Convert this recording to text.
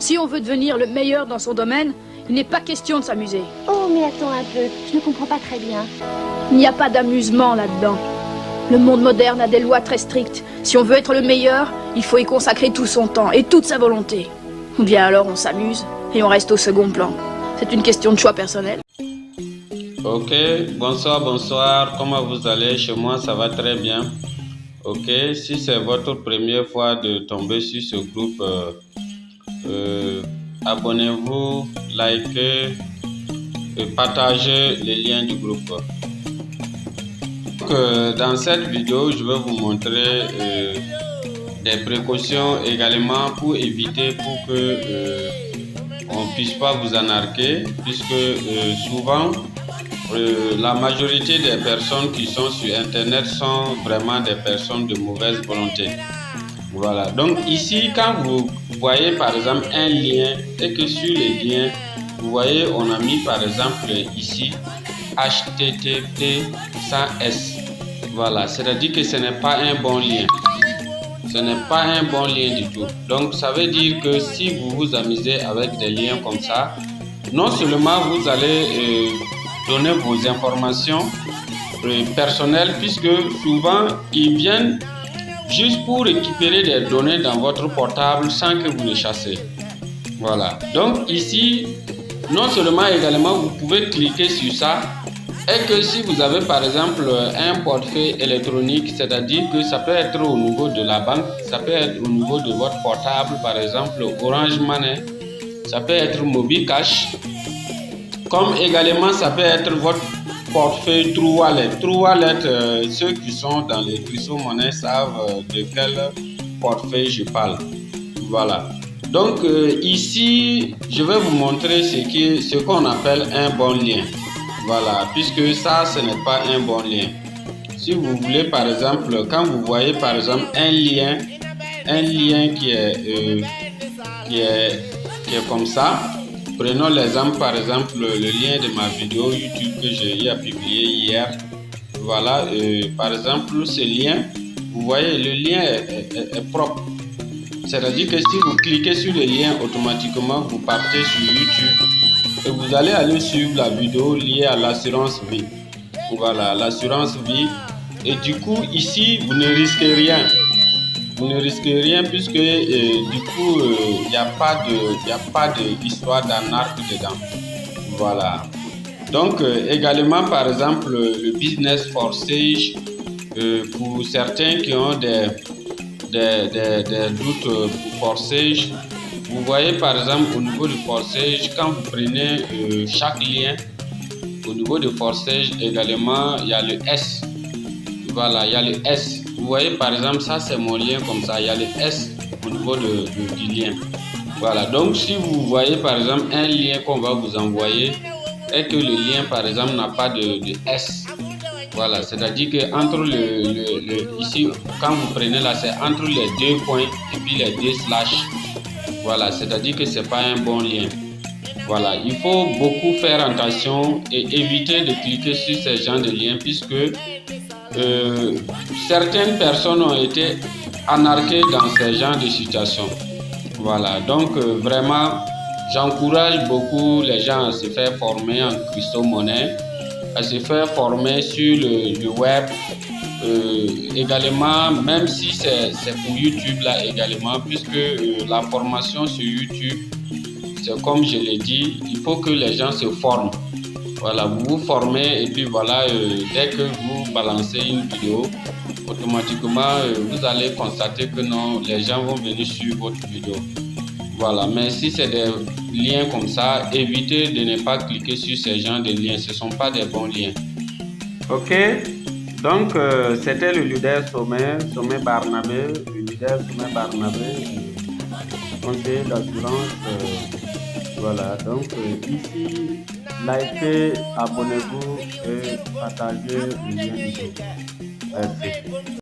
Si on veut devenir le meilleur dans son domaine, il n'est pas question de s'amuser. Oh, mais attends un peu, je ne comprends pas très bien. Il n'y a pas d'amusement là-dedans. Le monde moderne a des lois très strictes. Si on veut être le meilleur, il faut y consacrer tout son temps et toute sa volonté. Ou bien alors on s'amuse et on reste au second plan. C'est une question de choix personnel. Ok, bonsoir, comment vous allez? Chez moi, ça va très bien. Ok, si c'est votre première fois de tomber sur ce groupe, abonnez-vous, likez et partagez les liens du groupe. Donc, dans cette vidéo, je vais vous montrer des précautions également pour éviter pour que on ne puisse pas vous arnaquer, puisque souvent la majorité des personnes qui sont sur internet sont vraiment des personnes de mauvaise volonté. Voilà, donc ici quand vous voyez par exemple un lien et que sur le lien vous voyez on a mis par exemple ici HTTP sans S. Voilà, c'est-à-dire que ce n'est pas un bon lien. Ce n'est pas un bon lien du tout. Donc ça veut dire que si vous vous amusez avec des liens comme ça, non seulement vous allez donner vos informations personnelles, puisque souvent ils viennent juste pour récupérer des données dans votre portable sans que vous les chassez. Voilà. Donc ici, non seulement également vous pouvez cliquer sur ça, et que si vous avez par exemple un portefeuille électronique, c'est-à-dire que ça peut être au niveau de la banque, ça peut être au niveau de votre portable, par exemple Orange Money, ça peut être Mobicash, comme également ça peut être votre portefeuille True Wallet. True Wallet, ceux qui sont dans les crypto-monnaies savent de quel portefeuille je parle. Voilà. Donc ici, je vais vous montrer ce qu'on appelle un bon lien. Voilà, puisque ça, ce n'est pas un bon lien. Si vous voulez, par exemple, quand vous voyez, par exemple, un lien qui est comme ça, prenons l'exemple, par exemple, le lien de ma vidéo YouTube que j'ai publié hier. Voilà, par exemple, ce lien, vous voyez, le lien est propre. C'est-à-dire que si vous cliquez sur le lien, automatiquement, vous partez sur YouTube. Et vous allez aller suivre la vidéo liée à l'assurance vie. Voilà, l'assurance vie. Et du coup, ici, vous ne risquez rien. Vous ne risquez rien puisque du coup, il n'y a pas d'histoire d'arnaque dedans. Voilà. Donc, également, par exemple, le business forçage, pour certains qui ont des doutes pour forçage. Vous voyez par exemple au niveau du forçage, quand vous prenez chaque lien, au niveau du forçage également, il y a le S. Voilà, il y a le S. Vous voyez par exemple, ça c'est mon lien comme ça, il y a le S au niveau du lien. Voilà, donc si vous voyez par exemple un lien qu'on va vous envoyer et que le lien par exemple n'a pas de S. Voilà, c'est-à-dire que entre ici, quand vous prenez là, c'est entre les deux points et puis les deux slash. Voilà, c'est-à-dire que c'est pas un bon lien. Voilà, il faut beaucoup faire attention et éviter de cliquer sur ces genres de liens puisque certaines personnes ont été arnaquées dans ces genres de situations. Voilà, donc vraiment, j'encourage beaucoup les gens à se faire former en crypto-monnaie, à se faire former sur le web. Également, même si c'est pour YouTube là également, puisque la formation sur YouTube, c'est comme je l'ai dit, il faut que les gens se forment. Voilà, vous vous formez et puis voilà, dès que vous balancez une vidéo, automatiquement vous allez constater que non, les gens vont venir sur votre vidéo. Voilà, mais si c'est des liens comme ça, évitez de ne pas cliquer sur ces genres de liens, ce ne sont pas des bons liens. Ok, donc c'était le leader Sommet Barnabé, le leader Sommet Barnabé, conseiller d'assurance. Voilà, donc ici, likez, abonnez-vous et partagez le lien vidéo. Merci.